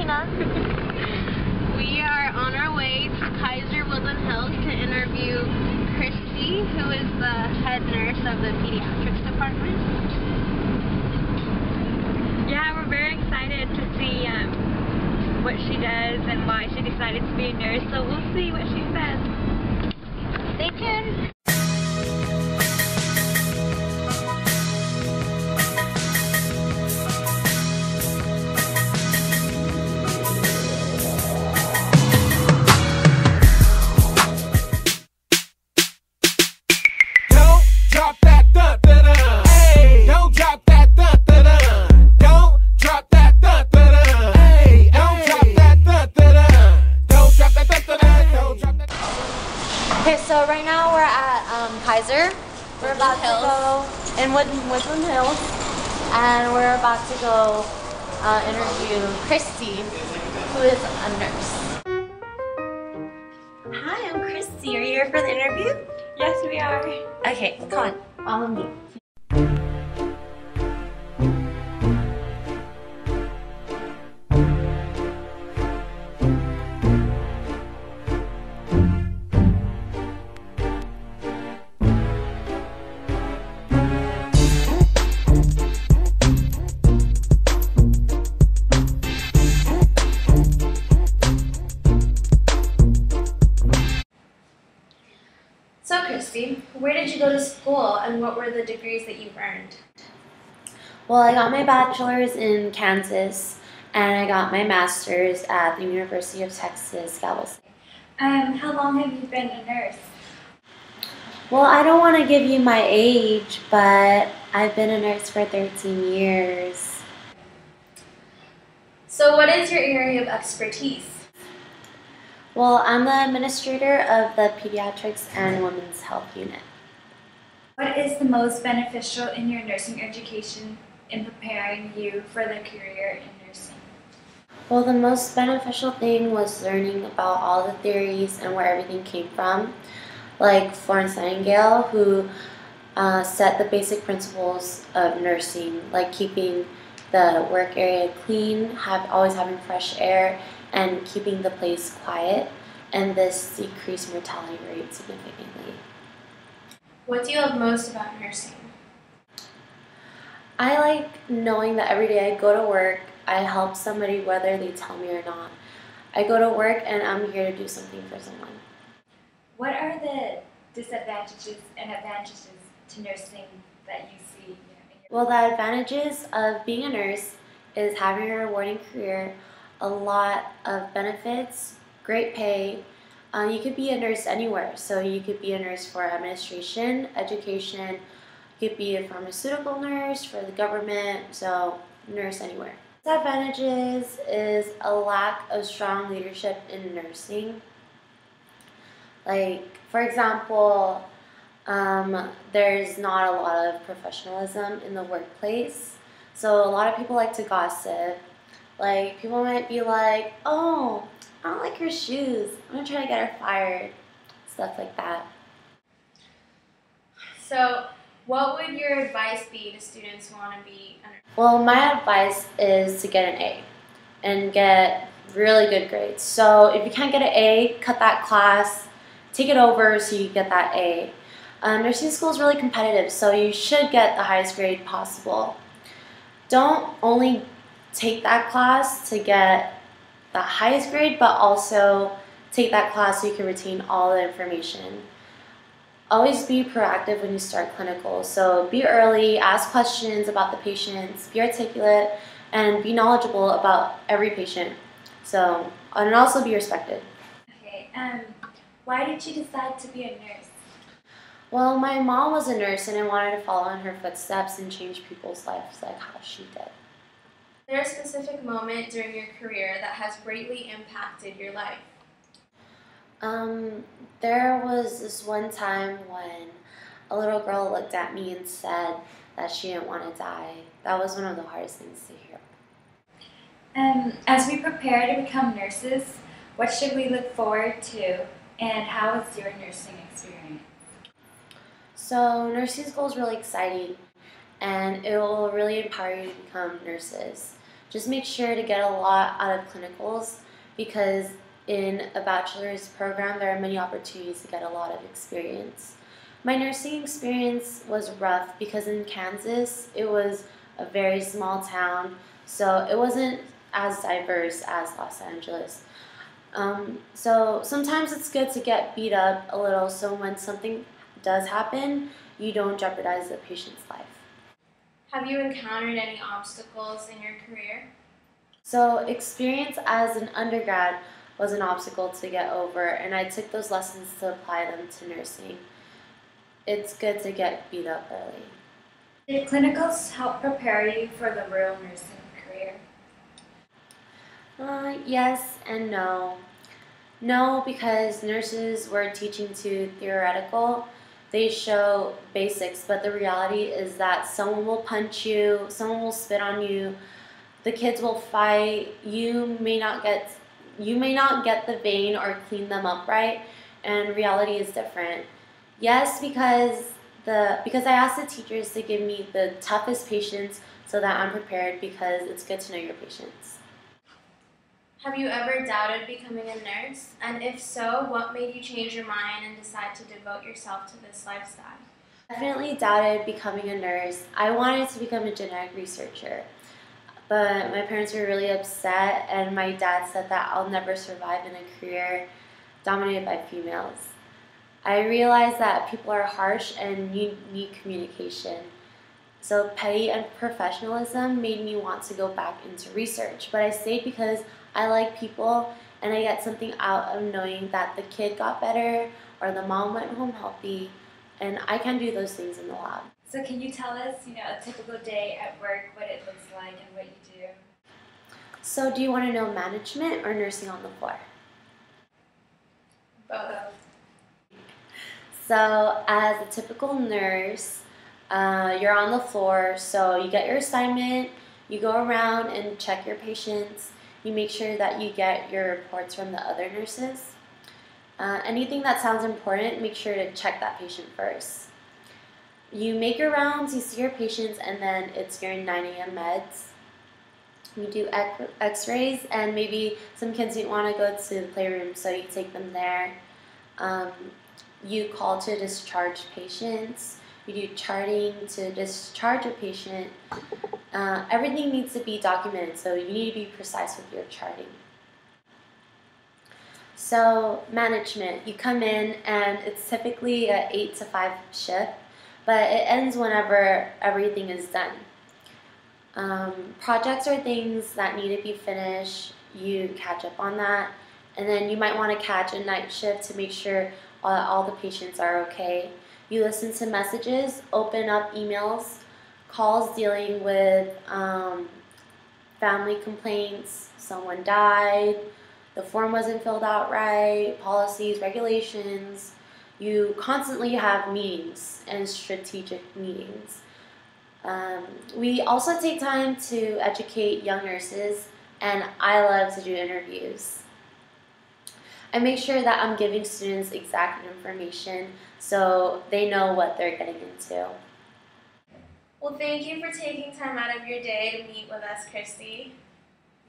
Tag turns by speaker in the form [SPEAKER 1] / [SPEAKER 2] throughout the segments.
[SPEAKER 1] us. We are on our way to Kaiser Woodland Hills to interview Kristie, who is the head nurse of the pediatrics department.
[SPEAKER 2] Yeah, we're very excited to see what she does and why she decided to be a nurse, so we'll see what she says.
[SPEAKER 1] Stay tuned.
[SPEAKER 3] Okay, so right now we're at Kaiser. We're about to go in Woodland Hills, and we're about to go interview Kristie, who is a nurse. Hi, I'm Kristie. Are you here for the interview?
[SPEAKER 2] Yes, we are.
[SPEAKER 3] Okay, come on, follow me. So Kristie, where did you go to school and what were the degrees that you've earned?
[SPEAKER 4] Well, I got my bachelor's in Kansas and I got my master's at the University of Texas, Galveston.
[SPEAKER 2] How long have you been a nurse?
[SPEAKER 4] Well, I don't want to give you my age, but I've been a nurse for 13 years.
[SPEAKER 3] So what is your area of expertise?
[SPEAKER 4] Well, I'm the administrator of the Pediatrics and Women's Health Unit.
[SPEAKER 2] What is the most beneficial in your nursing education in preparing you for the career in nursing?
[SPEAKER 4] Well, the most beneficial thing was learning about all the theories and where everything came from, like Florence Nightingale, who set the basic principles of nursing, like keeping the work area clean, always having fresh air, and keeping the place quiet, and this decreased mortality rate significantly.
[SPEAKER 3] What do you love most about nursing?
[SPEAKER 4] I like knowing that every day I go to work, I help somebody whether they tell me or not. I go to work and I'm here to do something for someone.
[SPEAKER 2] What are the disadvantages and advantages to nursing that you see?
[SPEAKER 4] Well, the advantages of being a nurse is having a rewarding career, a lot of benefits, great pay. You could be a nurse anywhere. So you could be a nurse for administration, education, you could be a pharmaceutical nurse for the government, so nurse anywhere. Disadvantages is a lack of strong leadership in nursing. Like, for example, there's not a lot of professionalism in the workplace. So a lot of people like to gossip. Like, people might be like, oh, I don't like her shoes, I'm gonna try to get her fired. Stuff like that.
[SPEAKER 3] So what would your advice be to students who want to be a nurse?
[SPEAKER 4] Well, my advice is to get an A and get really good grades. So if you can't get an A, cut that class, take it over so you get that A. Nursing school is really competitive, so you should get the highest grade possible. Don't only take that class to get the highest grade, but also take that class so you can retain all the information. Always be proactive when you start clinical. So be early, ask questions about the patients, be articulate, and be knowledgeable about every patient. So, and also be respected.
[SPEAKER 2] Okay, why did you decide to be a nurse?
[SPEAKER 4] Well, my mom was a nurse and I wanted to follow in her footsteps and change people's lives like how she did.
[SPEAKER 3] Is there a specific moment during your career that has greatly impacted your life?
[SPEAKER 4] There was this one time when a little girl looked at me and said that she didn't want to die. That was one of the hardest things to hear.
[SPEAKER 2] As we prepare to become nurses, what should we look forward to, and how was your nursing experience?
[SPEAKER 4] So nursing school is really exciting, and it will really empower you to become nurses. Just make sure to get a lot out of clinicals, because in a bachelor's program there are many opportunities to get a lot of experience. My nursing experience was rough because in Kansas it was a very small town, so it wasn't as diverse as Los Angeles. So sometimes it's good to get beat up a little, so when something does happen, you don't jeopardize the patient's life.
[SPEAKER 1] Have you encountered any obstacles in your career?
[SPEAKER 4] So experience as an undergrad was an obstacle to get over, and I took those lessons to apply them to nursing. It's good to get beat up early.
[SPEAKER 2] Did clinicals help prepare you for the real nursing career?
[SPEAKER 4] Yes and no. No, because nurses were teaching to theoretical. They show basics, but the reality is that someone will punch you, someone will spit on you, the kids will fight, you may not get the vein or clean them up right, and reality is different. Yes, because I asked the teachers to give me the toughest patients so that I'm prepared, because it's good to know your patients.
[SPEAKER 1] Have you ever doubted becoming a nurse? And if so, what made you change your mind and decide to devote yourself to this lifestyle?
[SPEAKER 4] Definitely doubted becoming a nurse. I wanted to become a genetic researcher, but my parents were really upset, and my dad said that I'll never survive in a career dominated by females. I realized that people are harsh and you need communication. So petty and professionalism made me want to go back into research, but I stayed because I like people, and I get something out of knowing that the kid got better or the mom went home healthy, and I can do those things in the lab.
[SPEAKER 2] So can you tell us, a typical day at work, what it looks like and what you do?
[SPEAKER 4] So do you want to know management or nursing on the floor?
[SPEAKER 1] Both.
[SPEAKER 4] So as a typical nurse, you're on the floor, so you get your assignment, you go around and check your patients, you make sure that you get your reports from the other nurses. Anything that sounds important, make sure to check that patient first. You make your rounds, you see your patients, and then it's your 9 a.m. meds. You do x-rays, and maybe some kids didn't want to go to the playroom, so you take them there. You call to discharge patients. You do charting to discharge a patient. Everything needs to be documented, so you need to be precise with your charting. So management, you come in and it's typically an 8 to 5 shift, but it ends whenever everything is done. Projects are things that need to be finished. You catch up on that, and then you might want to catch a night shift to make sure all the patients are okay. You listen to messages, open up emails, calls dealing with family complaints, someone died, the form wasn't filled out right, policies, regulations. You constantly have meetings and strategic meetings. We also take time to educate young nurses, and I love to do interviews. I make sure that I'm giving students exact information so they know what they're getting into.
[SPEAKER 1] Well, thank you for taking time out of your day to meet with us, Kristie.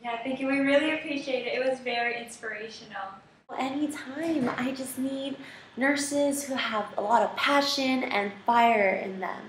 [SPEAKER 2] Yeah, thank you. We really appreciate it. It was very inspirational.
[SPEAKER 4] Anytime. I just need nurses who have a lot of passion and fire in them.